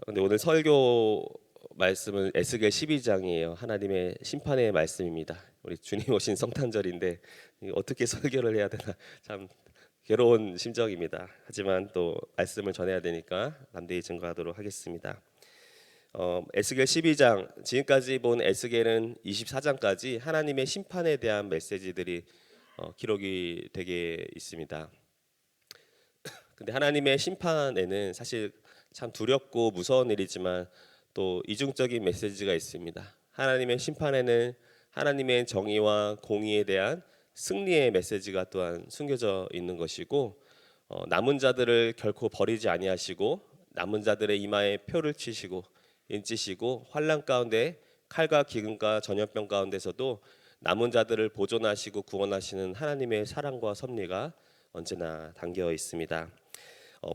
근데 오늘 설교 말씀은 에스겔 12장이에요. 하나님의 심판의 말씀입니다. 우리 주님 오신 성탄절인데 어떻게 설교를 해야 되나 참 괴로운 심정입니다. 하지만 또 말씀을 전해야 되니까 담대히 증거하도록 하겠습니다. 에스겔 12장 지금까지 본 에스겔은 24장까지 하나님의 심판에 대한 메시지들이 기록이 되게 있습니다. 근데 하나님의 심판에는 사실 참 두렵고 무서운 일이지만 또 이중적인 메시지가 있습니다. 하나님의 심판에는 하나님의 정의와 공의에 대한 승리의 메시지가 또한 숨겨져 있는 것이고, 남은 자들을 결코 버리지 아니하시고 남은 자들의 이마에 표를 치시고 인치시고 환난 가운데 칼과 기근과 전염병 가운데서도 남은 자들을 보존하시고 구원하시는 하나님의 사랑과 섭리가 언제나 담겨 있습니다.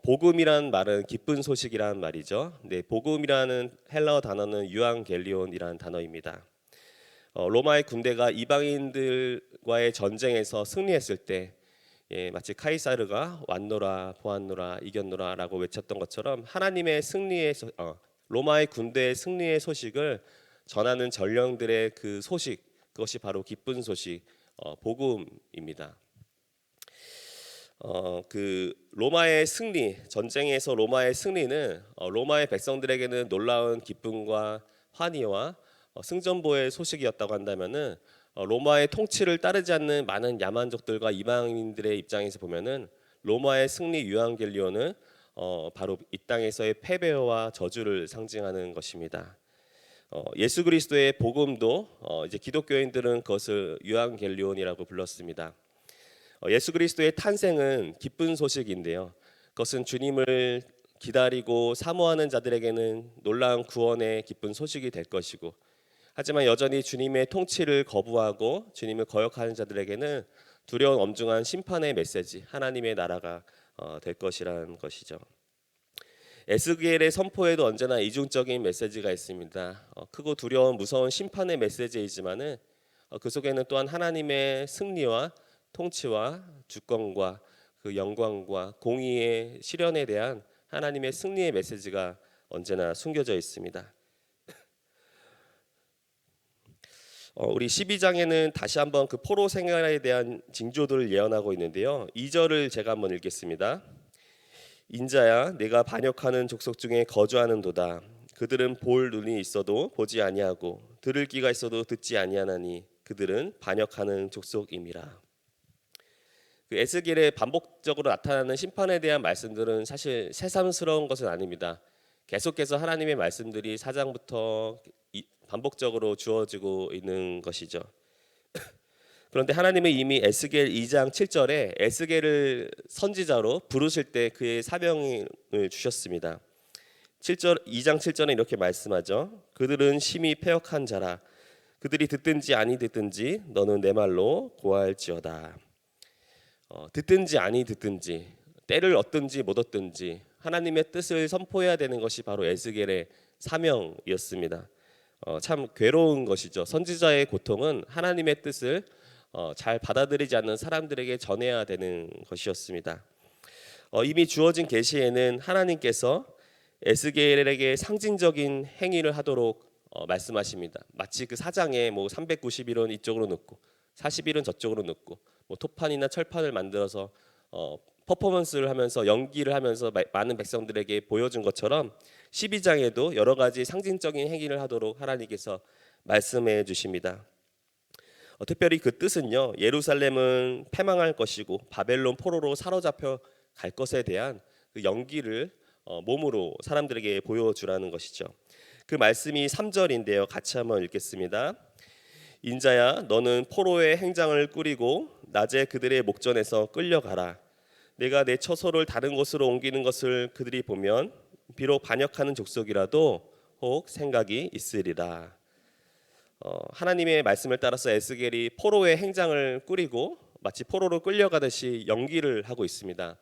복음이란 말은 기쁜 소식이란 말이죠. 네, 복음이라는 헬라어 단어는 유앙겔리온이라는 단어입니다. 로마의 군대가 이방인들과의 전쟁에서 승리했을 때 마치 카이사르가 왔노라 보았노라 이겼노라라고 외쳤던 것처럼 하나님의 승리의 로마의 군대의 승리의 소식을 전하는 전령들의 그 소식, 그것이 바로 기쁜 소식, 복음입니다. 그 로마의 승리, 전쟁에서 로마의 승리는 로마의 백성들에게는 놀라운 기쁨과 환희와 승전보의 소식이었다고 한다면은 로마의 통치를 따르지 않는 많은 야만족들과 이방인들의 입장에서 보면은 로마의 승리 유앙겔리온은 바로 이 땅에서의 패배와 저주를 상징하는 것입니다. 예수 그리스도의 복음도 이제 기독교인들은 그것을 유앙겔리온이라고 불렀습니다. 예수 그리스도의 탄생은 기쁜 소식인데요. 그것은 주님을 기다리고 사모하는 자들에게는 놀라운 구원의 기쁜 소식이 될 것이고, 하지만 여전히 주님의 통치를 거부하고 주님을 거역하는 자들에게는 두려운 엄중한 심판의 메시지, 하나님의 나라가 될 것이라는 것이죠. 에스겔의 선포에도 언제나 이중적인 메시지가 있습니다. 크고 두려운 무서운 심판의 메시지이지만은 그 속에는 또한 하나님의 승리와 통치와 주권과 그 영광과 공의의 실현에 대한 하나님의 승리의 메시지가 언제나 숨겨져 있습니다. 우리 12장에는 다시 한번 그 포로 생활에 대한 징조들을 예언하고 있는데요. 2절을 제가 한번 읽겠습니다. 인자야 내가 반역하는 족속 중에 거주하는도다. 그들은 볼 눈이 있어도 보지 아니하고 들을 귀가 있어도 듣지 아니하나니 그들은 반역하는 족속임이라. 그 에스겔에 반복적으로 나타나는 심판에 대한 말씀들은 사실 새삼스러운 것은 아닙니다. 계속해서 하나님의 말씀들이 4장부터 반복적으로 주어지고 있는 것이죠. 그런데 하나님은 이미 에스겔 2장 7절에 에스겔을 선지자로 부르실 때 그의 사명을 주셨습니다. 7절 2장 7절에 이렇게 말씀하죠. 그들은 심히 패역한 자라. 그들이 듣든지 아니 듣든지 너는 내 말로 고할지어다. 듣든지 아니 듣든지 때를 얻든지 못 얻든지 하나님의 뜻을 선포해야 되는 것이 바로 에스겔의 사명이었습니다. 참 괴로운 것이죠. 선지자의 고통은 하나님의 뜻을 잘 받아들이지 않는 사람들에게 전해야 되는 것이었습니다. 이미 주어진 계시에는 하나님께서 에스겔에게 상징적인 행위를 하도록 말씀하십니다. 마치 그 사장에 뭐 390일은 이쪽으로 넣고 40일은 저쪽으로 넣고 뭐 토판이나 철판을 만들어서 퍼포먼스를 하면서 연기를 하면서 많은 백성들에게 보여준 것처럼 12장에도 여러 가지 상징적인 행위를 하도록 하나님께서 말씀해 주십니다. 특별히 그 뜻은요, 예루살렘은 패망할 것이고 바벨론 포로로 사로잡혀 갈 것에 대한 그 연기를 몸으로 사람들에게 보여주라는 것이죠. 그 말씀이 3절인데요. 같이 한번 읽겠습니다. 인자야 너는 포로의 행장을 꾸리고 낮에 그들의 목전에서 끌려가라. 내가 내 처소를 다른 곳으로 옮기는 것을 그들이 보면 비록 반역하는 족속이라도 혹 생각이 있으리라. 하나님의 말씀을 따라서 에스겔이 포로의 행장을 꾸리고 마치 포로로 끌려가듯이 연기를 하고 있습니다.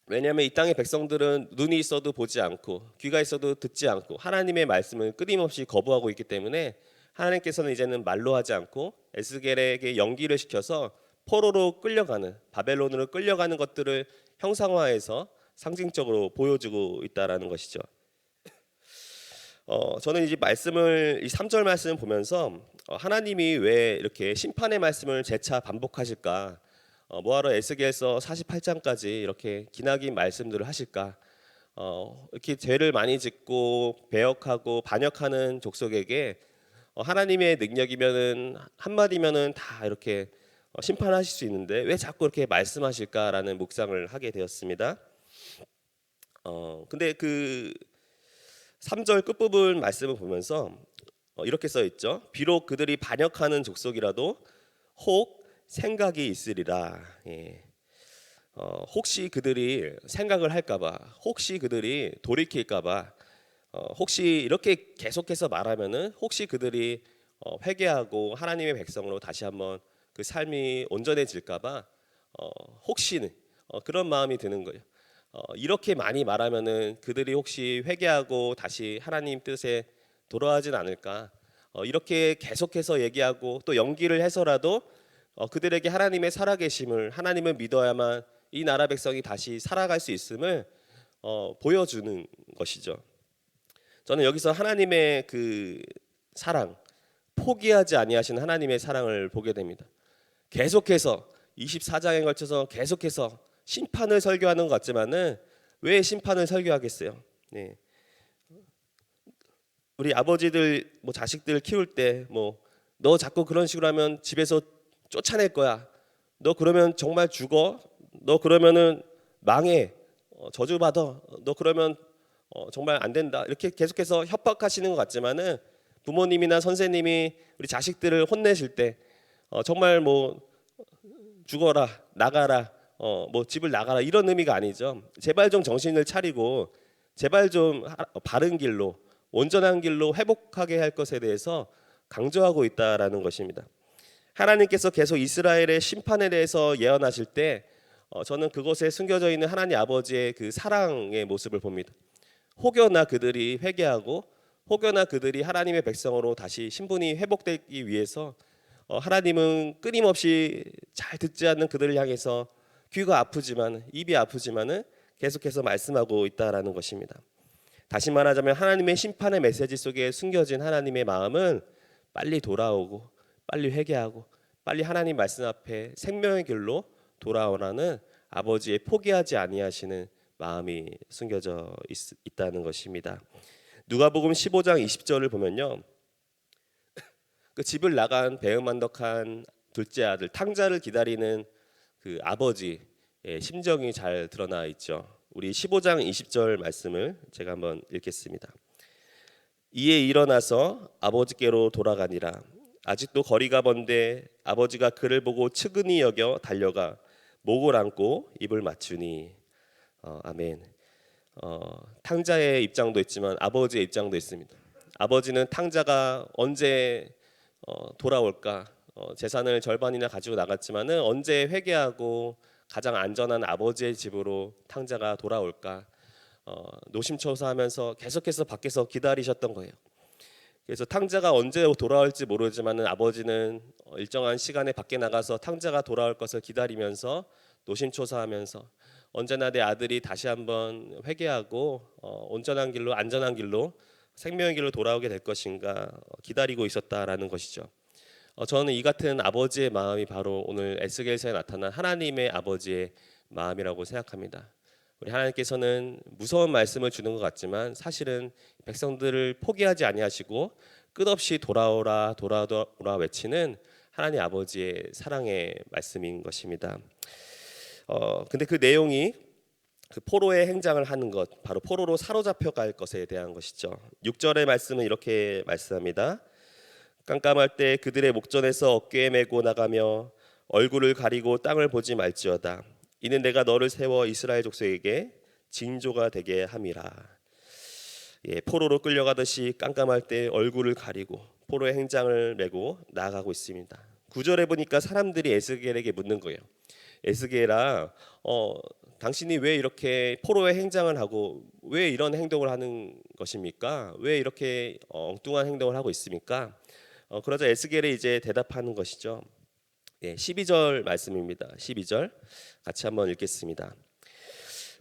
왜냐하면 이 땅의 백성들은 눈이 있어도 보지 않고 귀가 있어도 듣지 않고 하나님의 말씀을 끊임없이 거부하고 있기 때문에 하나님께서는 이제는 말로 하지 않고 에스겔에게 연기를 시켜서 포로로 끌려가는 바벨론으로 끌려가는 것들을 형상화해서 상징적으로 보여주고 있다라는 것이죠. 저는 이제 말씀을 이 3절 말씀을 보면서 하나님이 왜 이렇게 심판의 말씀을 재차 반복하실까? 뭐하러 에스겔서 48장까지 이렇게 기나긴 말씀들을 하실까? 이렇게 죄를 많이 짓고 배역하고 반역하는 족속에게 하나님의 능력이면은 한마디면은 다 이렇게 심판하실 수 있는데 왜 자꾸 이렇게 말씀하실까라는 묵상을 하게 되었습니다. 근데 그 3절 끝부분 말씀을 보면서 이렇게 써 있죠. 비록 그들이 반역하는 족속이라도 혹 생각이 있으리라. 예. 혹시 그들이 생각을 할까봐, 혹시 그들이 돌이킬까봐, 혹시 이렇게 계속해서 말하면은 혹시 그들이 회개하고 하나님의 백성으로 다시 한번 그 삶이 온전해질까봐 혹시는 그런 마음이 드는 거예요. 이렇게 많이 말하면은 그들이 혹시 회개하고 다시 하나님 뜻에 돌아가진 않을까? 이렇게 계속해서 얘기하고 또 연기를 해서라도 그들에게 하나님의 살아계심을 하나님을 믿어야만 이 나라 백성이 다시 살아갈 수 있음을 보여주는 것이죠. 저는 여기서 하나님의 그 사랑, 포기하지 아니하시는 하나님의 사랑을 보게 됩니다. 계속해서 24장에 걸쳐서 계속해서 심판을 설교하는 것 같지만은 왜 심판을 설교하겠어요? 네. 우리 아버지들 뭐 자식들 키울 때 뭐 너 자꾸 그런 식으로 하면 집에서 쫓아낼 거야. 너 그러면 정말 죽어. 너 그러면은 망해. 저주받아. 너 그러면 정말 안 된다. 이렇게 계속해서 협박하시는 것 같지만은 부모님이나 선생님이 우리 자식들을 혼내실 때 정말 뭐 죽어라, 나가라, 뭐 집을 나가라 이런 의미가 아니죠. 제발 좀 정신을 차리고 제발 좀 바른 길로 온전한 길로 회복하게 할 것에 대해서 강조하고 있다라는 것입니다. 하나님께서 계속 이스라엘의 심판에 대해서 예언하실 때 저는 그것에 숨겨져 있는 하나님 아버지의 그 사랑의 모습을 봅니다. 혹여나 그들이 회개하고 혹여나 그들이 하나님의 백성으로 다시 신분이 회복되기 위해서 하나님은 끊임없이 잘 듣지 않는 그들을 향해서 귀가 아프지만 입이 아프지만은 계속해서 말씀하고 있다라는 것입니다. 다시 말하자면 하나님의 심판의 메시지 속에 숨겨진 하나님의 마음은 빨리 돌아오고 빨리 회개하고 빨리 하나님 말씀 앞에 생명의 길로 돌아오라는 아버지의 포기하지 아니하시는 마음이 숨겨져 있다는 것입니다. 누가복음 15장 20절을 보면요. 그 집을 나간 배은만덕한 둘째 아들 탕자를 기다리는 그 아버지의 심정이 잘 드러나 있죠. 우리 15장 20절 말씀을 제가 한번 읽겠습니다. 이에 일어나서 아버지께로 돌아가니라. 아직도 거리가 먼데 아버지가 그를 보고 측은히 여겨 달려가 목을 안고 입을 맞추니. 아멘. 탕자의 입장도 있지만 아버지의 입장도 있습니다. 아버지는 탕자가 언제 돌아올까? 재산을 절반이나 가지고 나갔지만은 언제 회개하고 가장 안전한 아버지의 집으로 탕자가 돌아올까? 노심초사하면서 계속해서 밖에서 기다리셨던 거예요. 그래서 탕자가 언제 돌아올지 모르지만은 아버지는 일정한 시간에 밖에 나가서 탕자가 돌아올 것을 기다리면서 노심초사하면서 언제나 내 아들이 다시 한번 회개하고 온전한 길로 안전한 길로 생명의 길로 돌아오게 될 것인가 기다리고 있었다라는 것이죠. 저는 이 같은 아버지의 마음이 바로 오늘 에스겔서에 나타난 하나님의 아버지의 마음이라고 생각합니다. 우리 하나님께서는 무서운 말씀을 주는 것 같지만 사실은 백성들을 포기하지 아니하시고 끝없이 돌아오라 돌아오라 외치는 하나님 아버지의 사랑의 말씀인 것입니다. 근데 그 내용이 그 포로의 행장을 하는 것, 바로 포로로 사로잡혀 갈 것에 대한 것이죠. 6절의 말씀은 이렇게 말씀합니다. 깜깜할 때 그들의 목전에서 어깨에 메고 나가며 얼굴을 가리고 땅을 보지 말지어다. 이는 내가 너를 세워 이스라엘 족속에게 징조가 되게 함이라. 포로로 끌려가듯이 깜깜할 때 얼굴을 가리고 포로의 행장을 메고 나아가고 있습니다. 9절에 보니까 사람들이 에스겔에게 묻는 거예요. 에스겔아, 당신이 왜 이렇게 포로의 행장을 하고 왜 이런 행동을 하는 것입니까? 왜 이렇게 엉뚱한 행동을 하고 있습니까? 그러자 에스겔이 이제 대답하는 것이죠. 12절 말씀입니다. 12절 같이 한번 읽겠습니다.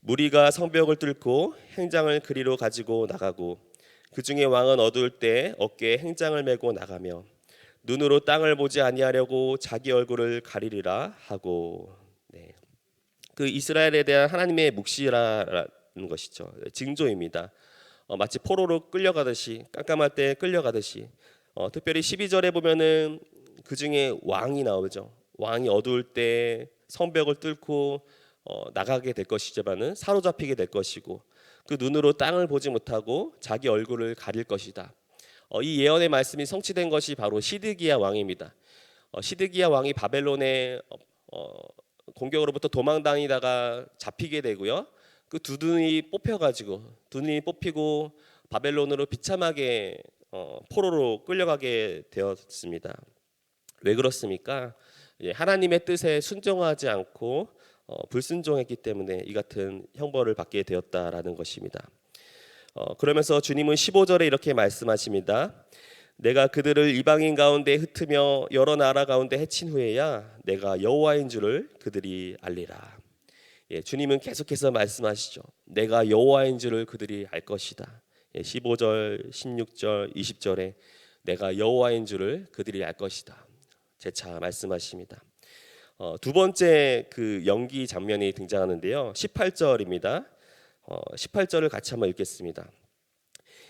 무리가 성벽을 뚫고 행장을 그리로 가지고 나가고 그 중에 왕은 어두울 때 어깨에 행장을 메고 나가며 눈으로 땅을 보지 아니하려고 자기 얼굴을 가리리라 하고. 네. 그 이스라엘에 대한 하나님의 묵시라는 것이죠. 징조입니다. 마치 포로로 끌려가듯이, 깜깜할 때 끌려가듯이, 특별히 12절에 보면은 그 중에 왕이 나오죠. 왕이 어두울 때 성벽을 뚫고 나가게 될 것이지만은 사로잡히게 될 것이고, 그 눈으로 땅을 보지 못하고 자기 얼굴을 가릴 것이다. 이 예언의 말씀이 성취된 것이 바로 시드기야 왕입니다. 시드기야 왕이 바벨론의 공격으로부터 도망다니다가 잡히게 되고요. 그 두 눈이 뽑혀가지고 두 눈이 뽑히고 바벨론으로 비참하게 포로로 끌려가게 되었습니다. 왜 그렇습니까? 하나님의 뜻에 순종하지 않고 불순종했기 때문에 이 같은 형벌을 받게 되었다라는 것입니다. 그러면서 주님은 15절에 이렇게 말씀하십니다. 내가 그들을 이방인 가운데 흩으며 여러 나라 가운데 해친 후에야 내가 여호와인 줄을 그들이 알리라. 주님은 계속해서 말씀하시죠. 내가 여호와인 줄을 그들이 알 것이다. 15절, 16절, 20절에 내가 여호와인 줄을 그들이 알 것이다. 재차 말씀하십니다. 두 번째 그 연기 장면이 등장하는데요. 18절입니다. 18절을 같이 한번 읽겠습니다.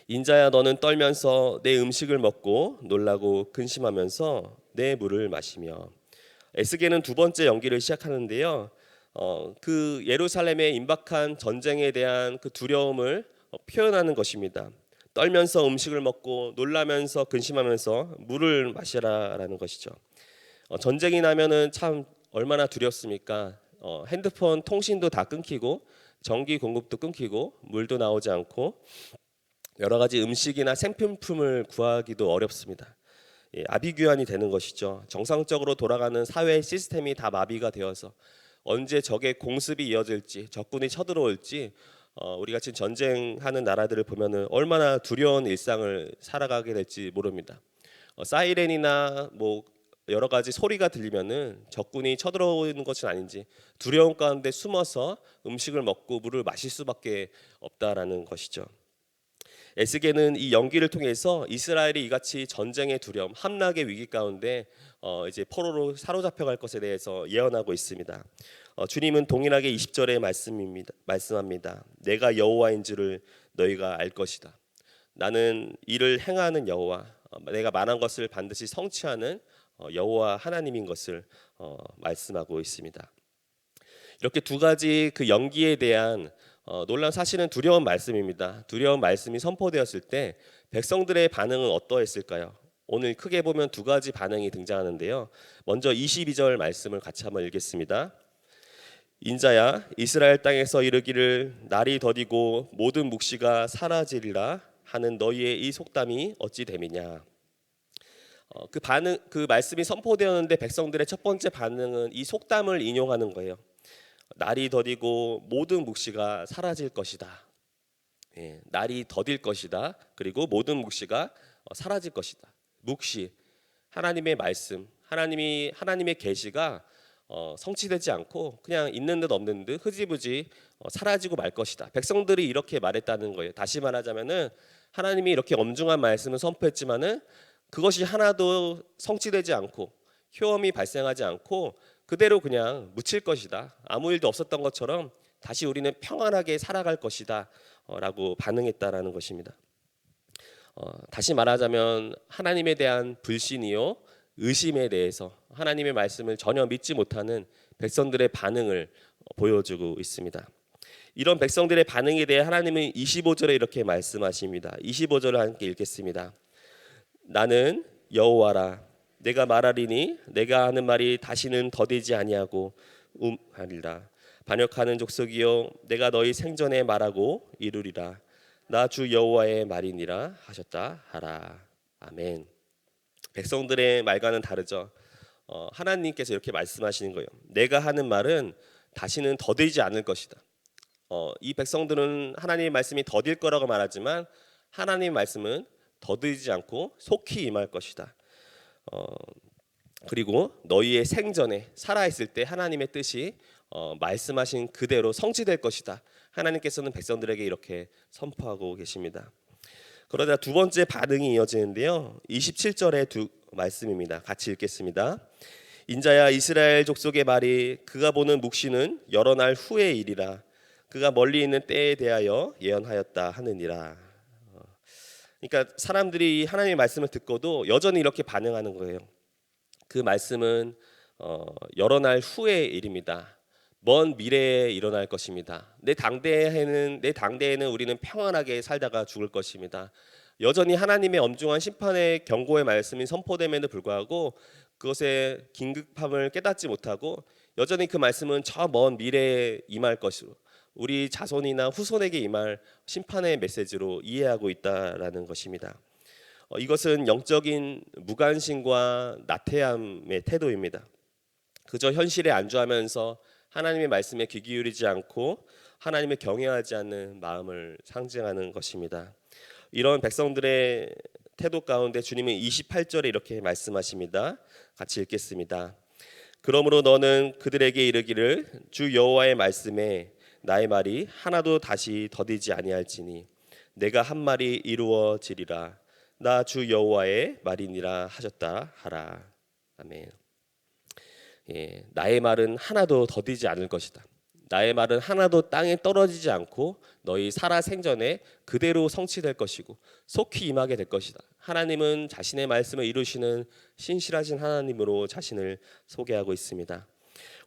인자야 너는 떨면서 내 음식을 먹고 놀라고 근심하면서 내 물을 마시며. 에스겔은 두 번째 연기를 시작하는데요. 그 예루살렘에 임박한 전쟁에 대한 그 두려움을 표현하는 것입니다. 떨면서 음식을 먹고 놀라면서 근심하면서 물을 마시라라는 것이죠. 전쟁이 나면은 참 얼마나 두렵습니까? 핸드폰 통신도 다 끊기고 전기 공급도 끊기고 물도 나오지 않고 여러 가지 음식이나 생필품을 구하기도 어렵습니다. 아비규환이 되는 것이죠. 정상적으로 돌아가는 사회 시스템이 다 마비가 되어서 언제 적의 공습이 이어질지, 적군이 쳐들어올지, 우리가 지금 전쟁하는 나라들을 보면은 얼마나 두려운 일상을 살아가게 될지 모릅니다. 사이렌이나 뭐 여러 가지 소리가 들리면은 적군이 쳐들어오는 것은 아닌지 두려움 가운데 숨어서 음식을 먹고 물을 마실 수밖에 없다라는 것이죠. 에스겔은 이 연기를 통해서 이스라엘이 이같이 전쟁의 두려움, 함락의 위기 가운데 이제 포로로 사로잡혀갈 것에 대해서 예언하고 있습니다. 주님은 동일하게 20절에 말씀합니다. 내가 여호와인 줄을 너희가 알 것이다. 나는 이를 행하는 여호와, 내가 말한 것을 반드시 성취하는 여호와 하나님인 것을 말씀하고 있습니다. 이렇게 두 가지 그 연기에 대한 놀라운 사실은 두려운 말씀입니다. 두려운 말씀이 선포되었을 때 백성들의 반응은 어떠했을까요? 오늘 크게 보면 두 가지 반응이 등장하는데요. 먼저 22절 말씀을 같이 한번 읽겠습니다. 인자야 이스라엘 땅에서 이르기를 날이 더디고 모든 묵시가 사라지리라 하는 너희의 이 속담이 어찌 됨이냐. 그 말씀이 선포되었는데 백성들의 첫 번째 반응은 이 속담을 인용하는 거예요. 날이 더디고 모든 묵시가 사라질 것이다. 날이 더딜 것이다. 그리고 모든 묵시가 사라질 것이다. 묵시, 하나님의 말씀, 하나님의 계시가 성취되지 않고 그냥 있는 듯 없는 듯 흐지부지 사라지고 말 것이다. 백성들이 이렇게 말했다는 거예요. 다시 말하자면은 하나님이 이렇게 엄중한 말씀을 선포했지만은 그것이 하나도 성취되지 않고 효험이 발생하지 않고 그대로 그냥 묻힐 것이다. 아무 일도 없었던 것처럼 다시 우리는 평안하게 살아갈 것이다 라고 반응했다라는 것입니다. 다시 말하자면 하나님에 대한 불신이요 의심에 대해서 하나님의 말씀을 전혀 믿지 못하는 백성들의 반응을 보여주고 있습니다. 이런 백성들의 반응에 대해 하나님은 25절에 이렇게 말씀하십니다. 25절을 함께 읽겠습니다. 나는 여호와라 내가 말하리니 내가 하는 말이 다시는 더디지 아니하고 하리라. 반역하는 족속이여 내가 너희 생전에 말하고 이루리라. 나 주 여호와의 말이니라 하셨다 하라. 아멘. 백성들의 말과는 다르죠. 하나님께서 이렇게 말씀하시는 거예요. 내가 하는 말은 다시는 더디지 않을 것이다. 이 백성들은 하나님의 말씀이 더딜 거라고 말하지만 하나님의 말씀은 더디지 않고 속히 임할 것이다. 그리고 너희의 생전에 살아있을 때 하나님의 뜻이 말씀하신 그대로 성취될 것이다. 하나님께서는 백성들에게 이렇게 선포하고 계십니다. 그러자 두 번째 반응이 이어지는데요. 27절의 두 말씀입니다. 같이 읽겠습니다. 인자야, 이스라엘 족속의 말이 그가 보는 묵시는 여러 날 후의 일이라. 그가 멀리 있는 때에 대하여 예언하였다 하느니라. 그러니까 사람들이 하나님의 말씀을 듣고도 여전히 이렇게 반응하는 거예요. 그 말씀은 여러 날 후의 일입니다. 먼 미래에 일어날 것입니다. 내 당대에는 우리는 평안하게 살다가 죽을 것입니다. 여전히 하나님의 엄중한 심판의 경고의 말씀이 선포됨에도 불구하고 그것의 긴급함을 깨닫지 못하고 여전히 그 말씀은 저 먼 미래에 임할 것이고 우리 자손이나 후손에게 임할 심판의 메시지로 이해하고 있다라는 것입니다. 이것은 영적인 무관심과 나태함의 태도입니다. 그저 현실에 안주하면서 하나님의 말씀에 귀 기울이지 않고 하나님을 경외하지 않는 마음을 상징하는 것입니다. 이런 백성들의 태도 가운데 주님은 28절에 이렇게 말씀하십니다. 같이 읽겠습니다. 그러므로 너는 그들에게 이르기를 주 여호와의 말씀에 나의 말이 하나도 다시 더디지 아니할지니 내가 한 말이 이루어지리라. 나 주 여호와의 말이니라 하셨다 하라. 아멘. 나의 말은 하나도 더디지 않을 것이다. 나의 말은 하나도 땅에 떨어지지 않고 너희 살아 생전에 그대로 성취될 것이고 속히 임하게 될 것이다. 하나님은 자신의 말씀을 이루시는 신실하신 하나님으로 자신을 소개하고 있습니다.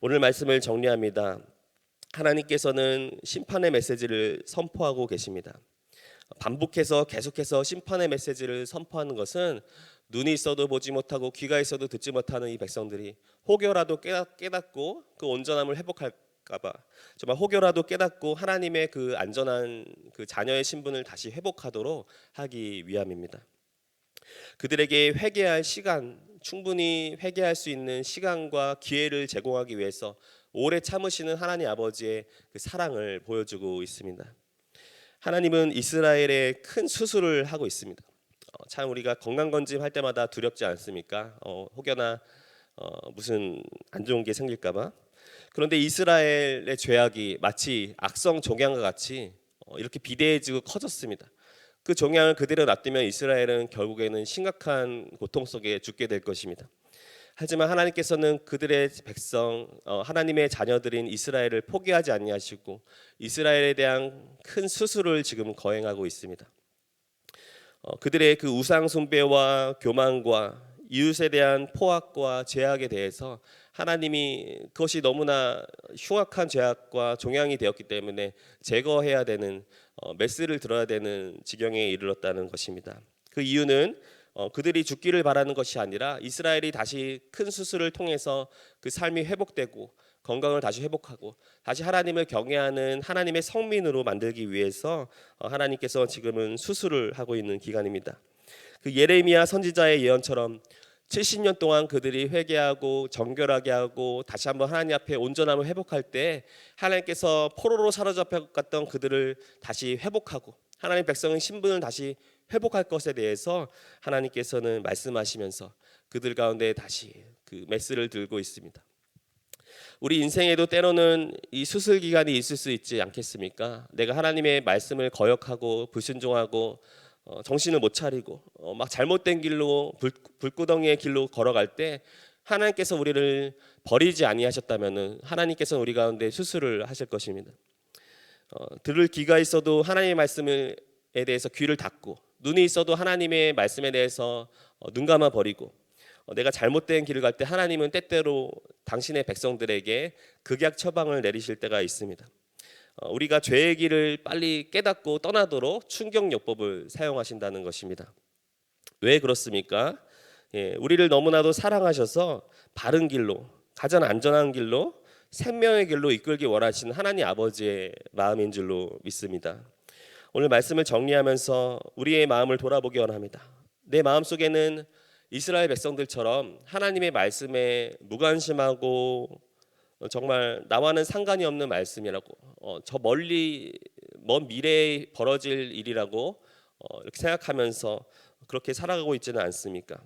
오늘 말씀을 정리합니다. 하나님께서는 심판의 메시지를 선포하고 계십니다. 반복해서 계속해서 심판의 메시지를 선포하는 것은 눈이 있어도 보지 못하고 귀가 있어도 듣지 못하는 이 백성들이 혹여라도 깨닫고 그 온전함을 회복할까봐 정말 혹여라도 깨닫고 하나님의 그 안전한 그 자녀의 신분을 다시 회복하도록 하기 위함입니다. 그들에게 회개할 시간, 충분히 회개할 수 있는 시간과 기회를 제공하기 위해서 오래 참으시는 하나님 아버지의 그 사랑을 보여주고 있습니다. 하나님은 이스라엘에 큰 수술을 하고 있습니다. 참 우리가 건강검진 할 때마다 두렵지 않습니까? 혹여나 무슨 안 좋은 게 생길까봐. 그런데 이스라엘의 죄악이 마치 악성 종양과 같이 이렇게 비대해지고 커졌습니다. 그 종양을 그대로 놔두면 이스라엘은 결국에는 심각한 고통 속에 죽게 될 것입니다. 하지만 하나님께서는 그들의 백성, 하나님의 자녀들인 이스라엘을 포기하지 아니하시고 이스라엘에 대한 큰 수술을 지금 거행하고 있습니다. 그들의 그 우상 숭배와 교만과 이웃에 대한 포악과 죄악에 대해서 하나님이 그것이 너무나 흉악한 죄악과 종양이 되었기 때문에 제거해야 되는 메스를 들어야 되는 지경에 이르렀다는 것입니다. 그 이유는 그들이 죽기를 바라는 것이 아니라 이스라엘이 다시 큰 수술을 통해서 그 삶이 회복되고 건강을 다시 회복하고 다시 하나님을 경외하는 하나님의 성민으로 만들기 위해서 하나님께서 지금은 수술을 하고 있는 기간입니다. 그 예레미야 선지자의 예언처럼 70년 동안 그들이 회개하고 정결하게 하고 다시 한번 하나님 앞에 온전함을 회복할 때 하나님께서 포로로 사로잡혀갔던 그들을 다시 회복하고 하나님 백성의 신분을 다시 회복할 것에 대해서 하나님께서는 말씀하시면서 그들 가운데 다시 그 메스를 들고 있습니다. 우리 인생에도 때로는 이 수술 기간이 있을 수 있지 않겠습니까? 내가 하나님의 말씀을 거역하고 불순종하고 정신을 못 차리고 막 잘못된 길로 불구덩이의 길로 걸어갈 때 하나님께서 우리를 버리지 아니하셨다면은 하나님께서는 우리 가운데 수술을 하실 것입니다. 들을 귀가 있어도 하나님의 말씀에 대해서 귀를 닫고 눈이 있어도 하나님의 말씀에 대해서 눈 감아 버리고 내가 잘못된 길을 갈 때 하나님은 때때로 당신의 백성들에게 극약 처방을 내리실 때가 있습니다. 우리가 죄의 길을 빨리 깨닫고 떠나도록 충격요법을 사용하신다는 것입니다. 왜 그렇습니까? 우리를 너무나도 사랑하셔서 바른 길로, 가장 안전한 길로, 생명의 길로 이끌기 원하시는 하나님 아버지의 마음인 줄로 믿습니다. 오늘 말씀을 정리하면서 우리의 마음을 돌아보기 원합니다. 내 마음속에는 이스라엘 백성들처럼 하나님의 말씀에 무관심하고 정말 나와는 상관이 없는 말씀이라고 저 멀리 먼 미래에 벌어질 일이라고 이렇게 생각하면서 그렇게 살아가고 있지는 않습니까?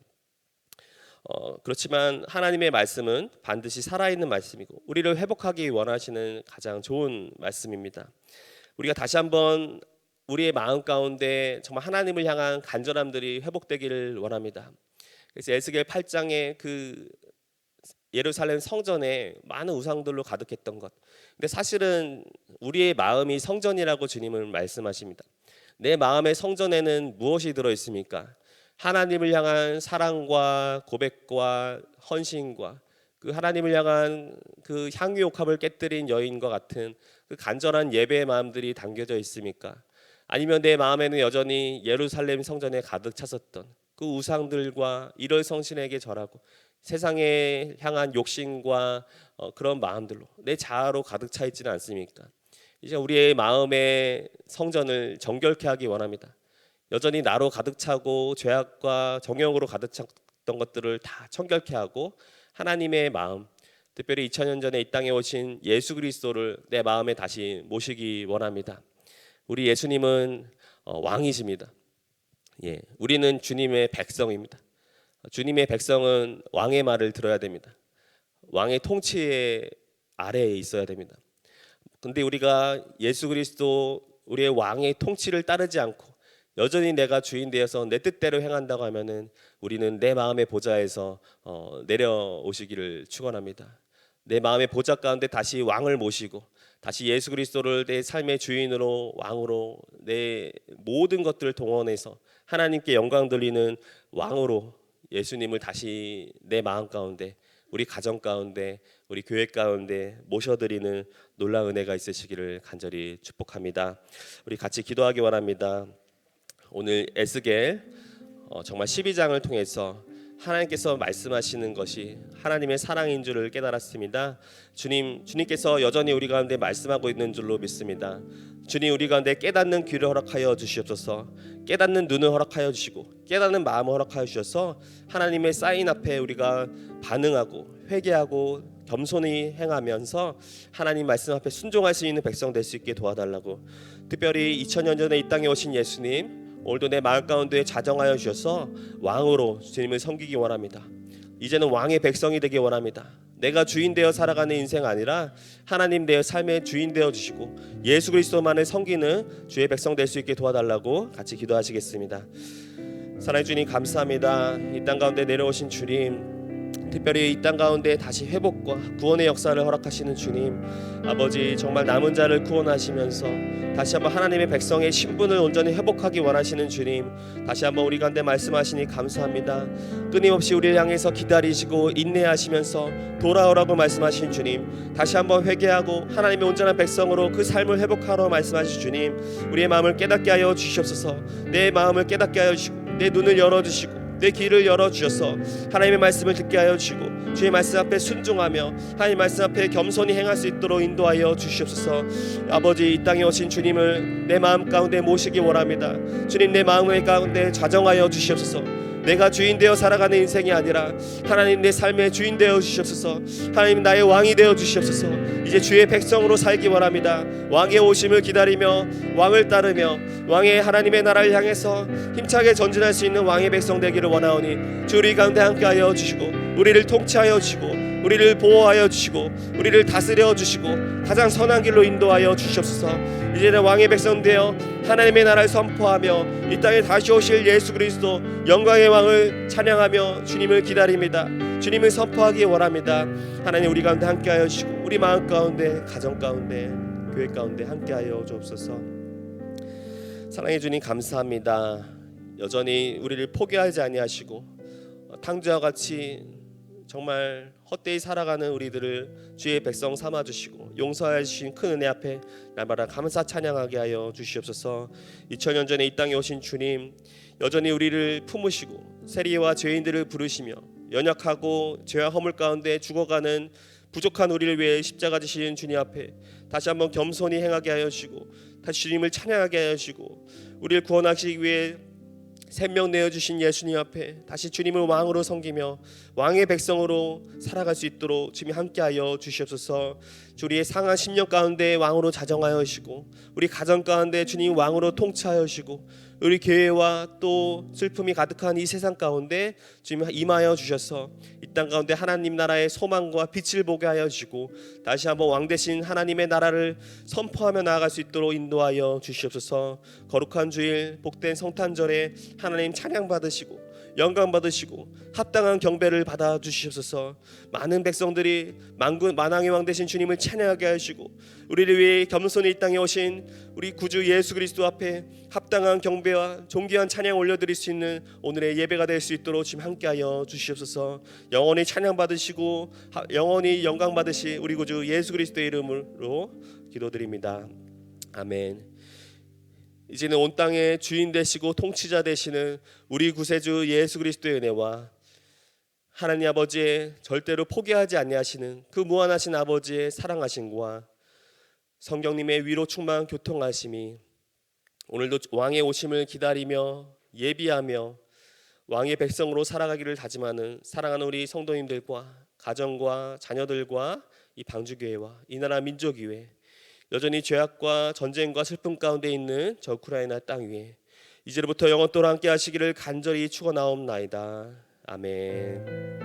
그렇지만 하나님의 말씀은 반드시 살아있는 말씀이고 우리를 회복하기 원하시는 가장 좋은 말씀입니다. 우리가 다시 한번 우리의 마음 가운데 정말 하나님을 향한 간절함들이 회복되기를 원합니다. 그래서 에스겔 8장에 그 예루살렘 성전에 많은 우상들로 가득했던 것. 근데 사실은 우리의 마음이 성전이라고 주님은 말씀하십니다. 내 마음의 성전에는 무엇이 들어 있습니까? 하나님을 향한 사랑과 고백과 헌신과 그 하나님을 향한 그 향유옥합을 깨뜨린 여인과 같은 그 간절한 예배의 마음들이 담겨져 있습니까? 아니면 내 마음에는 여전히 예루살렘 성전에 가득 찼었던 그 우상들과 일월성신에게 절하고 세상에 향한 욕심과 그런 마음들로 내 자아로 가득 차 있지는 않습니까? 이제 우리의 마음의 성전을 정결케 하기 원합니다. 여전히 나로 가득 차고 죄악과 정욕으로 가득 찼던 것들을 다 청결케 하고 하나님의 마음, 특별히 2000년 전에 이 땅에 오신 예수 그리스도를 내 마음에 다시 모시기 원합니다. 우리 예수님은 왕이십니다. 예, 우리는 주님의 백성입니다. 주님의 백성은 왕의 말을 들어야 됩니다. 왕의 통치 아래에 있어야 됩니다. 근데 우리가 예수 그리스도 우리의 왕의 통치를 따르지 않고 여전히 내가 주인 되어서 내 뜻대로 행한다고 하면은 우리는 내 마음의 보좌에서 내려오시기를 축원합니다. 내 마음의 보좌 가운데 다시 왕을 모시고 다시 예수 그리스도를 내 삶의 주인으로 왕으로 내 모든 것들을 동원해서 하나님께 영광 돌리는 왕으로 예수님을 다시 내 마음 가운데 우리 가정 가운데 우리 교회 가운데 모셔드리는 놀라운 은혜가 있으시기를 간절히 축복합니다. 우리 같이 기도하기 원합니다. 오늘 에스겔 정말 12장을 통해서 하나님께서 말씀하시는 것이 하나님의 사랑인 줄을 깨달았습니다. 주님께서 여전히 우리 가운데 말씀하고 있는 줄로 믿습니다. 주님 우리 가운데 깨닫는 귀를 허락하여 주시옵소서. 깨닫는 눈을 허락하여 주시고 깨닫는 마음을 허락하여 주셔서 하나님의 사인 앞에 우리가 반응하고 회개하고 겸손히 행하면서 하나님 말씀 앞에 순종할 수 있는 백성 될 수 있게 도와달라고, 특별히 2000년 전에 이 땅에 오신 예수님 오늘도 내 마음 가운데 자정하여 주셔서 왕으로 주님을 섬기기 원합니다. 이제는 왕의 백성이 되기 원합니다. 내가 주인 되어 살아가는 인생 아니라 하나님 되어 삶의 주인 되어 주시고 예수 그리스도만을 섬기는 주의 백성 될 수 있게 도와달라고 같이 기도하시겠습니다. 사랑해 주님 감사합니다. 이 땅 가운데 내려오신 주님, 특별히 이 땅 가운데 다시 회복과 구원의 역사를 허락하시는 주님, 아버지 정말 남은 자를 구원하시면서 다시 한번 하나님의 백성의 신분을 온전히 회복하기 원하시는 주님, 다시 한번 우리 가운데 말씀하시니 감사합니다. 끊임없이 우리를 향해서 기다리시고 인내하시면서 돌아오라고 말씀하신 주님, 다시 한번 회개하고 하나님의 온전한 백성으로 그 삶을 회복하라고 말씀하신 주님, 우리의 마음을 깨닫게 하여 주시옵소서. 내 마음을 깨닫게 하여 주시고 내 눈을 열어주시고 내 귀를 열어주셔서 하나님의 말씀을 듣게 하여 주시고 주의 말씀 앞에 순종하며 하나님 말씀 앞에 겸손히 행할 수 있도록 인도하여 주시옵소서. 아버지 이 땅에 오신 주님을 내 마음 가운데 모시기 원합니다. 주님 내 마음의 가운데 좌정하여 주시옵소서. 내가 주인 되어 살아가는 인생이 아니라 하나님 내 삶의 주인 되어 주시옵소서. 하나님 나의 왕이 되어 주시옵소서. 이제 주의 백성으로 살기 원합니다. 왕의 오심을 기다리며 왕을 따르며 왕의 하나님의 나라를 향해서 힘차게 전진할 수 있는 왕의 백성 되기를 원하오니 주 우리 가운데 함께하여 주시고 우리를 통치하여 주시고 우리를 보호하여 주시고 우리를 다스려 주시고 가장 선한 길로 인도하여 주시옵소서. 이제는 왕의 백성 되어 하나님의 나라를 선포하며 이 땅에 다시 오실 예수 그리스도 영광의 왕을 찬양하며 주님을 기다립니다. 주님을 선포하기 원합니다. 하나님 우리 가운데 함께하여 주시고 우리 마음 가운데 가정 가운데 교회 가운데 함께하여 주옵소서. 사랑해 주님 감사합니다. 여전히 우리를 포기하지 아니하시고 탕자와 같이 정말 헛되이 살아가는 우리들을 주의 백성 삼아주시고 용서하여 주신 큰 은혜 앞에 날마다 감사 찬양하게 하여 주시옵소서. 2000년 전에 이 땅에 오신 주님, 여전히 우리를 품으시고 세리와 죄인들을 부르시며 연약하고 죄와 허물 가운데 죽어가는 부족한 우리를 위해 십자가 지신 주님 앞에 다시 한번 겸손히 행하게 하여 주시고 다시 주님을 찬양하게 하여 주시고 우리를 구원하시기 위해 생명 내어주신 예수님 앞에 다시 주님을 왕으로 섬기며 왕의 백성으로 살아갈 수 있도록 주님 함께하여 주시옵소서. 우리의 상한 10년 가운데 왕으로 자정하여 주시고 우리 가정 가운데 주님 왕으로 통치하여 주시고 우리 교회와 또 슬픔이 가득한 이 세상 가운데 주님 임하여 주셔서 이 땅 가운데 하나님 나라의 소망과 빛을 보게 하여 주시고 다시 한번 왕 되신 하나님의 나라를 선포하며 나아갈 수 있도록 인도하여 주시옵소서. 거룩한 주일 복된 성탄절에 하나님 찬양 받으시고 영광 받으시고 합당한 경배를 받아 주시옵소서. 많은 백성들이 만왕의 왕 되신 주님을 찬양하게 하시고 우리를 위해 겸손히 이 땅에 오신 우리 구주 예수 그리스도 앞에 합당한 경배와 존귀한 찬양 올려드릴 수 있는 오늘의 예배가 될 수 있도록 지금 함께하여 주시옵소서. 영원히 찬양 받으시고 영원히 영광 받으시 우리 구주 예수 그리스도의 이름으로 기도드립니다. 아멘. 이제는 온 땅의 주인 되시고 통치자 되시는 우리 구세주 예수 그리스도의 은혜와 하나님 아버지의 절대로 포기하지 아니하시는 그 무한하신 아버지의 사랑하심과 성령님의 위로 충만 교통하심이 오늘도 왕의 오심을 기다리며 예비하며 왕의 백성으로 살아가기를 다짐하는 사랑하는 우리 성도님들과 가정과 자녀들과 이 방주교회와 이 나라 민족교회 여전히 죄악과 전쟁과 슬픔 가운데 있는 저 우크라이나 땅 위에 이제부터 영원토록 함께 하시기를 간절히 축원하옵나이다. 아멘.